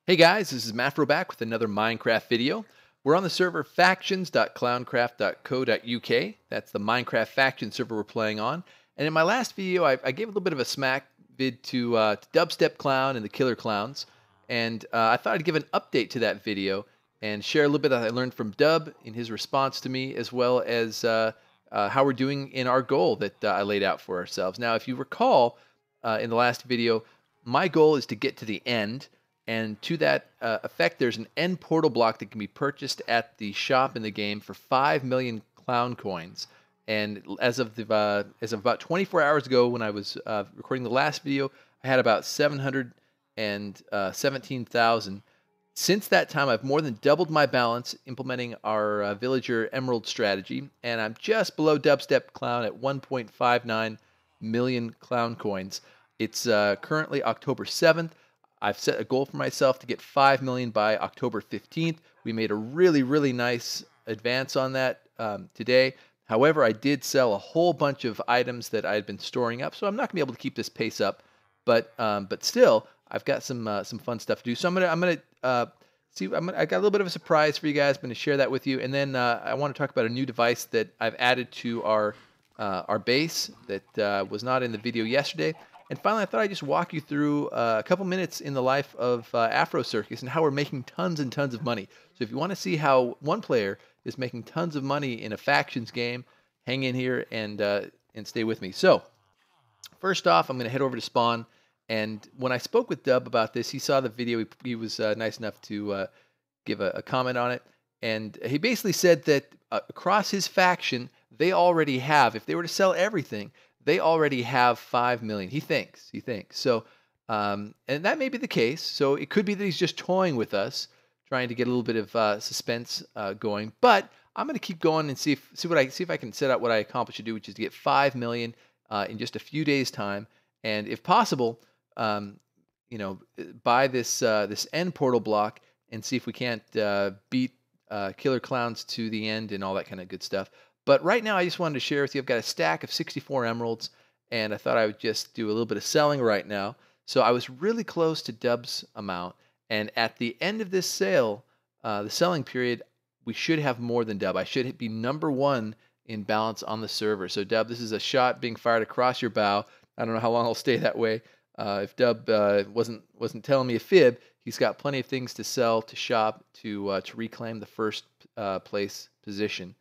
Hey guys, this is Mafro back with another Minecraft video. We're on the server factions.clowncraft.co.uk. That's the Minecraft faction server we're playing on. And in my last video, I gave a little bit of a smack vid to DubstepClown and the KillerClowns. And I thought I'd give an update to that video and share a little bit that I learned from Dub in his response to me, as well as how we're doing in our goal that I laid out for ourselves. Now, if you recall in the last video, my goal is to get to the end. And to that effect, there's an end portal block that can be purchased at the shop in the game for 5 million clown coins. And as of about 24 hours ago, when I was recording the last video, I had about 717,000. Since that time, I've more than doubled my balance implementing our villager emerald strategy, and I'm just below DubstepClown at 1.59 million clown coins. It's currently October 7th. I've set a goal for myself to get 5 million by October 15th. We made a really nice advance on that today. However, I did sell a whole bunch of items that I had been storing up, so I'm not gonna be able to keep this pace up. But still, I've got some fun stuff to do. So I got a little bit of a surprise for you guys. I'm gonna share that with you, and then I want to talk about a new device that I've added to our base that was not in the video yesterday. And finally, I thought I'd just walk you through a couple minutes in the life of AfroCircus and how we're making tons and tons of money. So if you want to see how one player is making tons of money in a factions game, hang in here and stay with me. So first off, I'm going to head over to spawn. And when I spoke with Dub about this, he saw the video. He was nice enough to give a comment on it. And he basically said that across his faction, they already have, if they were to sell everything, they already have 5 million. He thinks. So, and that may be the case. So it could be that he's just toying with us, trying to get a little bit of suspense going. But I'm going to keep going and see if I can set out what I accomplished to do, which is to get 5 million in just a few days' time, and if possible, buy this end portal block and see if we can't beat KillerClowns to the end and all that kind of good stuff. But right now, I just wanted to share with you, I've got a stack of 64 emeralds, and I thought I would just do a little bit of selling right now. So I was really close to Dub's amount, and at the end of this sale, the selling period, we should have more than Dub. I should be #1 in balance on the server. So Dub, this is a shot being fired across your bow. I don't know how long I'll stay that way. If Dub wasn't telling me a fib, he's got plenty of things to sell, to shop, to reclaim the first place position.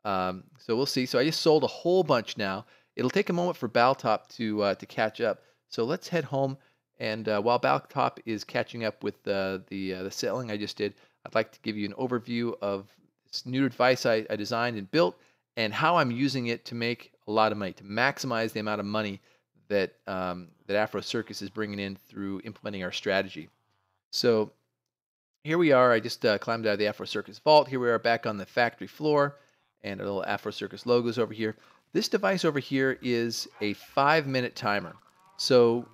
So we'll see. So I just sold a whole bunch now. It'll take a moment for baltop to catch up. So let's head home. And while baltop is catching up with the selling I just did, I'd like to give you an overview of this new device I designed and built, and how I'm using it to make a lot of money, to maximize the amount of money that AfroCircus is bringing in through implementing our strategy. So here we are. I just climbed out of the AfroCircus vault. Here we are back on the factory floor. And a little AfroCircus logos over here. This device over here is a 5-minute timer. So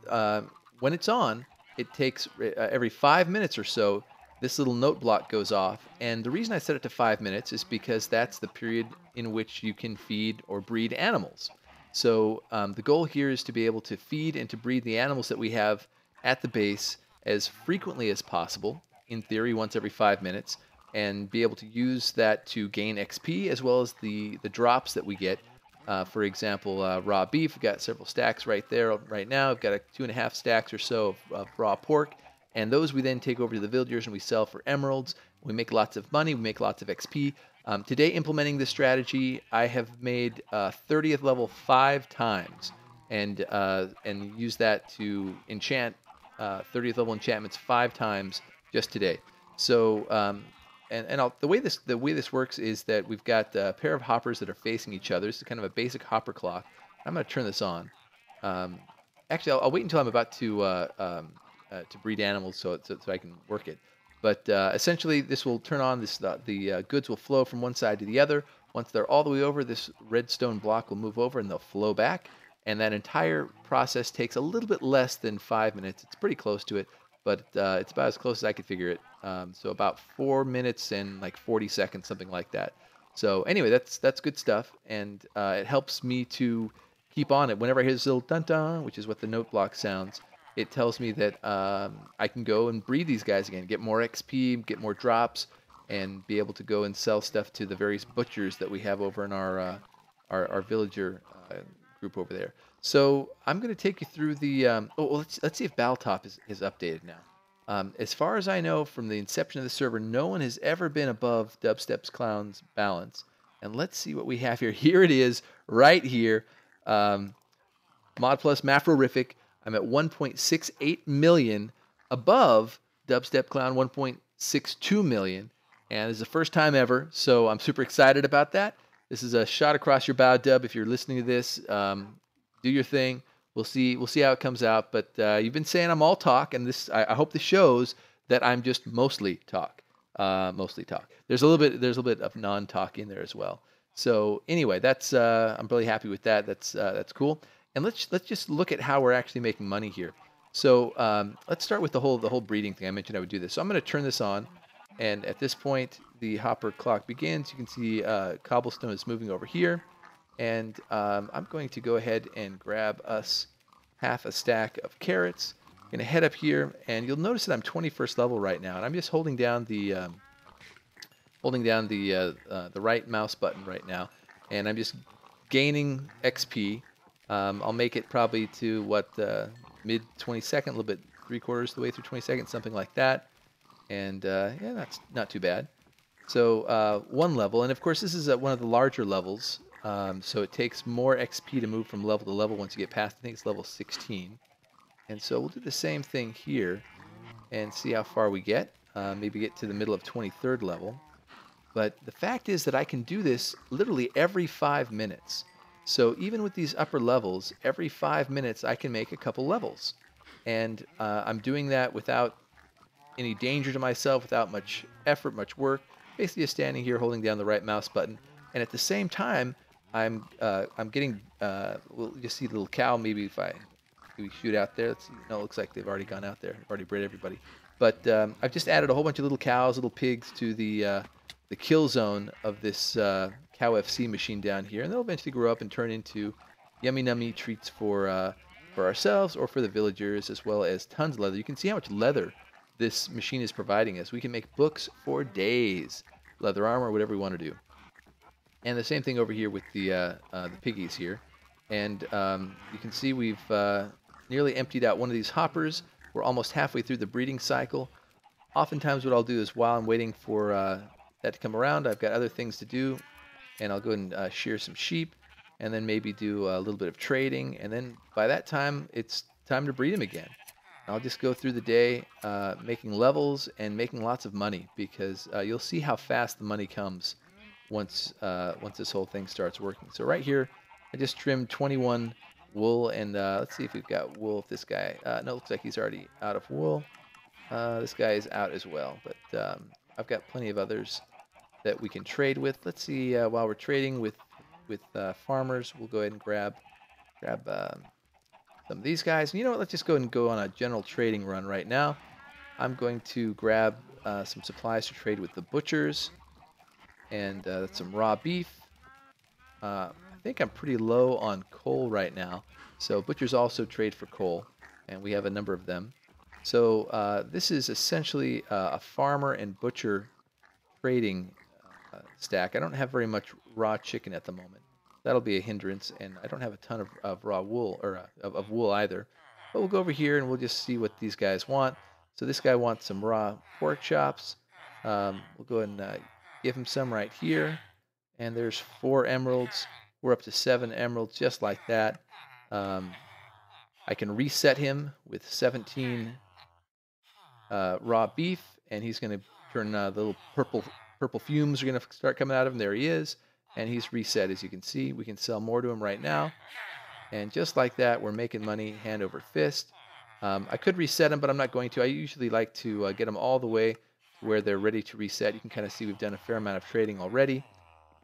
when it's on, it takes every 5 minutes or so, this little note block goes off. And the reason I set it to 5 minutes is because that's the period in which you can feed or breed animals. So the goal here is to be able to feed and to breed the animals that we have at the base as frequently as possible, in theory once every 5 minutes, and be able to use that to gain XP as well as the drops that we get. For example, raw beef, we've got several stacks right there right now. We've got 2.5 stacks or so of raw pork, and those we then take over to the villagers and we sell for emeralds. We make lots of money, we make lots of XP. Today, implementing this strategy, I have made 30th level 5 times, and use that to enchant 30th level enchantments 5 times just today. So the way this works is that we've got a pair of hoppers that are facing each other. It's kind of a basic hopper clock. I'm going to turn this on. Actually, I'll wait until I'm about to breed animals so I can work it. But essentially, this will turn on. The goods will flow from one side to the other. Once they're all the way over, this redstone block will move over and they'll flow back. And that entire process takes a little bit less than 5 minutes. It's pretty close to it, but it's about as close as I could figure it. So about 4 minutes and like 40 seconds, something like that. So anyway, that's good stuff, and it helps me to keep on it. Whenever I hear this little dun-dun, which is what the note block sounds, it tells me that I can go and breed these guys again, get more XP, get more drops, and be able to go and sell stuff to the various butchers that we have over in our villager group over there. So I'm going to take you through the. Let's see if baltop is updated now. As far as I know, from the inception of the server, no one has ever been above DubstepClown's balance. And let's see what we have here. Here it is, right here. Mod Plus Mafrorific. I'm at 1.68 million, above DubstepClown 1.62 million, and it's the first time ever. So I'm super excited about that. This is a shot across your bow, Dub. If you're listening to this, do your thing. We'll see how it comes out. But you've been saying I'm all talk, and this I hope this shows that I'm just mostly talk. Mostly talk. There's a little bit of non-talk in there as well. So anyway, that's I'm really happy with that. That's cool. And let's just look at how we're actually making money here. So let's start with the whole breeding thing. I mentioned I would do this. So I'm going to turn this on, and at this point the hopper clock begins. You can see cobblestone is moving over here, and I'm going to go ahead and grab us half a stack of carrots. I'm going to head up here, and you'll notice that I'm 21st level right now, and I'm just holding down the right mouse button right now, and I'm just gaining XP. I'll make it probably to mid 22nd, a little bit 3/4 of the way through 22nd, something like that. And yeah, that's not too bad. So one level, and of course this is at one of the larger levels. So it takes more XP to move from level to level once you get past, I think it's level 16. And so we'll do the same thing here and see how far we get. Maybe get to the middle of 23rd level. But the fact is that I can do this literally every 5 minutes. So even with these upper levels, every 5 minutes I can make a couple levels. And I'm doing that without any danger to myself, without much effort, much work. Basically just standing here holding down the right mouse button. And at the same time, I'm getting, we'll just see the little cow maybe if we shoot out there. Let's see. No, it looks like they've already gone out there. I've already bred everybody. But I've just added a whole bunch of little cows, little pigs to the kill zone of this Cow FC machine down here, and they'll eventually grow up and turn into yummy nummy treats for ourselves or for the villagers, as well as tons of leather. You can see how much leather this machine is providing us. We can make books for days, leather armor, whatever we want to do. And the same thing over here with the piggies here. And you can see we've nearly emptied out one of these hoppers. We're almost halfway through the breeding cycle. Oftentimes what I'll do is while I'm waiting for that to come around, I've got other things to do, and I'll go and shear some sheep, and then maybe do a little bit of trading, and then by that time it's time to breed them again. I'll just go through the day making levels and making lots of money, because you'll see how fast the money comes once this whole thing starts working. So right here I just trimmed 21 wool, and let's see if we've got wool with this guy. No, it looks like he's already out of wool. This guy is out as well, but I've got plenty of others that we can trade with. Let's see, while we're trading with farmers, we'll go ahead and grab some of these guys. You know what, let's just go ahead and go on a general trading run right now. I'm going to grab some supplies to trade with the butchers, and that's some raw beef. I think I'm pretty low on coal right now, so butchers also trade for coal, and we have a number of them. So this is essentially a farmer and butcher trading stack. I don't have very much raw chicken at the moment. That'll be a hindrance, and I don't have a ton of raw wool, or of wool either. But we'll go over here and we'll just see what these guys want. So this guy wants some raw pork chops. We'll go ahead and give him some right here. And there's 4 emeralds. We're up to 7 emeralds, just like that. I can reset him with 17 raw beef, and he's going to turn the little purple fumes are going to start coming out of him. There he is, and he's reset. As you can see, we can sell more to him right now, and just like that, we're making money hand over fist. I could reset them, but I'm not going to. I usually like to get them all the way to where they're ready to reset. You can kind of see we've done a fair amount of trading already.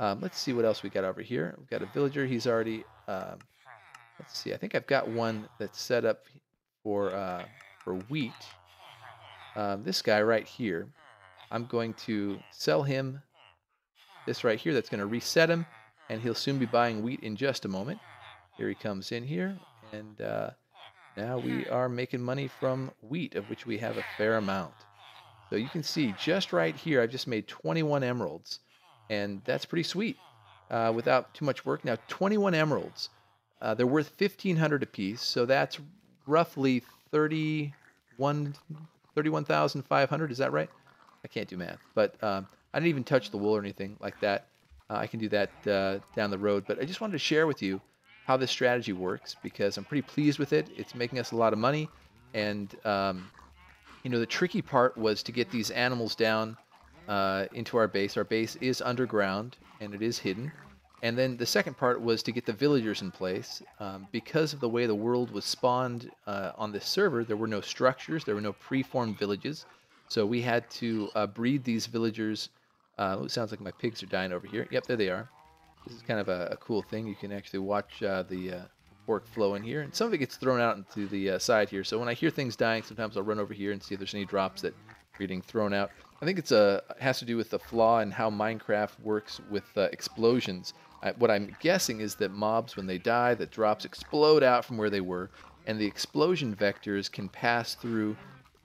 Let's see what else we got over here. We've got a villager. He's already let's see. I think I've got one that's set up for wheat. This guy right here, I'm going to sell him this right here. That's going to reset him, and he'll soon be buying wheat in just a moment. Here he comes in here, and Now we are making money from wheat, of which we have a fair amount. So you can see just right here, I've just made 21 emeralds, and that's pretty sweet without too much work. Now, 21 emeralds, they're worth 1,500 apiece, so that's roughly 31, 31,500. Is that right? I can't do math, but I didn't even touch the wool or anything like that. I can do that down the road, but I just wanted to share with you how this strategy works because I'm pretty pleased with it. It's making us a lot of money, and the tricky part was to get these animals down into our base. Our base is underground and it is hidden. And then the second part was to get the villagers in place. Because of the way the world was spawned on this server, there were no structures, there were no preformed villages. So we had to breed these villagers. It sounds like my pigs are dying over here. Yep, there they are. This is kind of a cool thing. You can actually watch the pork flow in here, and some of it gets thrown out into the side here. So when I hear things dying, sometimes I'll run over here and see if there's any drops that are getting thrown out. I think it has to do with the flaw in how Minecraft works with explosions. What I'm guessing is that mobs, when they die, the drops explode out from where they were, and the explosion vectors can pass through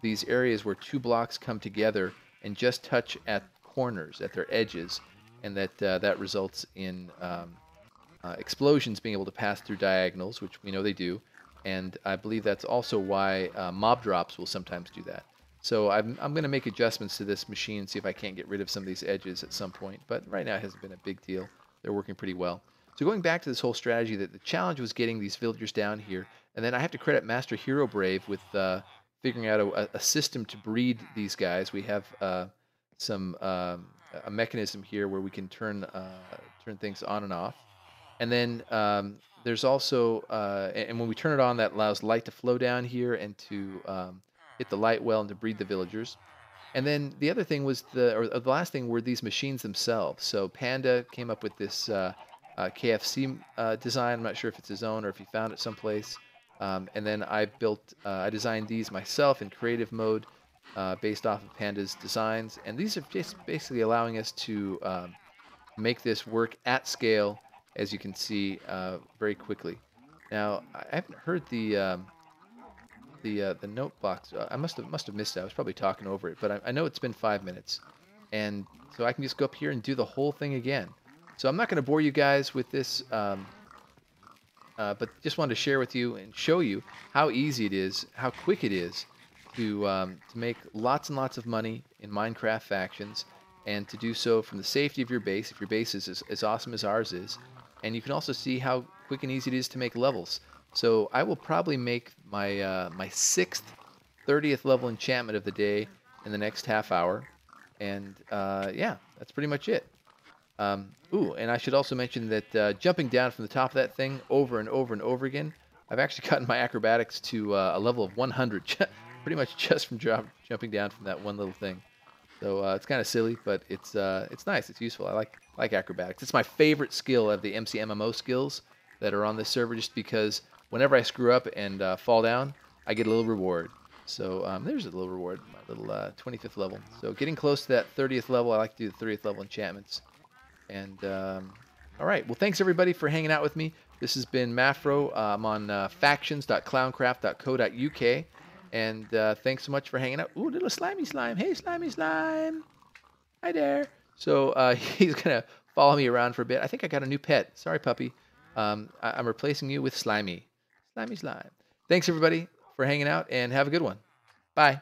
these areas where two blocks come together and just touch at corners, at their edges, and that results in explosions being able to pass through diagonals, which we know they do, and I believe that's also why mob drops will sometimes do that. So I'm going to make adjustments to this machine and see if I can't get rid of some of these edges at some point, but right now it hasn't been a big deal. They're working pretty well. So going back to this whole strategy, that the challenge was getting these villagers down here, and then I have to credit Master Hero Brave with figuring out a system to breed these guys. We have a mechanism here where we can turn things on and off. And then there's also, and when we turn it on, that allows light to flow down here and to hit the light well and to breed the villagers. And then the other thing was the last thing were these machines themselves. So Panda came up with this KFC design. I'm not sure if it's his own or if he found it someplace. And then I designed these myself in creative mode based off of Panda's designs. And these are just basically allowing us to make this work at scale, as you can see, very quickly. Now, I haven't heard the note box. I must have missed it. I was probably talking over it, but I know it's been 5 minutes, and so I can just go up here and do the whole thing again. So I'm not going to bore you guys with this, but just wanted to share with you and show you how easy it is, how quick it is to make lots and lots of money in Minecraft factions, and to do so from the safety of your base, if your base is as awesome as ours is. And you can also see how quick and easy it is to make levels. So I will probably make my my 6th 30th level enchantment of the day in the next half hour. And yeah, that's pretty much it. Ooh, and I should also mention that jumping down from the top of that thing over and over and over again, I've actually gotten my acrobatics to a level of 100, pretty much just from jumping down from that one little thing. So it's kind of silly, but it's nice. It's useful. I like acrobatics. It's my favorite skill of the MCMMO skills that are on this server, just because whenever I screw up and fall down, I get a little reward. So there's a little reward, my little 25th level. So getting close to that 30th level, I like to do the 30th level enchantments. And all right, well, thanks everybody for hanging out with me. This has been Mafro. I'm on factions.clowncraft.co.uk. And thanks so much for hanging out. Ooh, little slimy slime. Hey, slimy slime. Hi there. So he's going to follow me around for a bit. I think I got a new pet. Sorry, puppy. I'm replacing you with Slimy. Slimy slime. Thanks, everybody, for hanging out, and have a good one. Bye.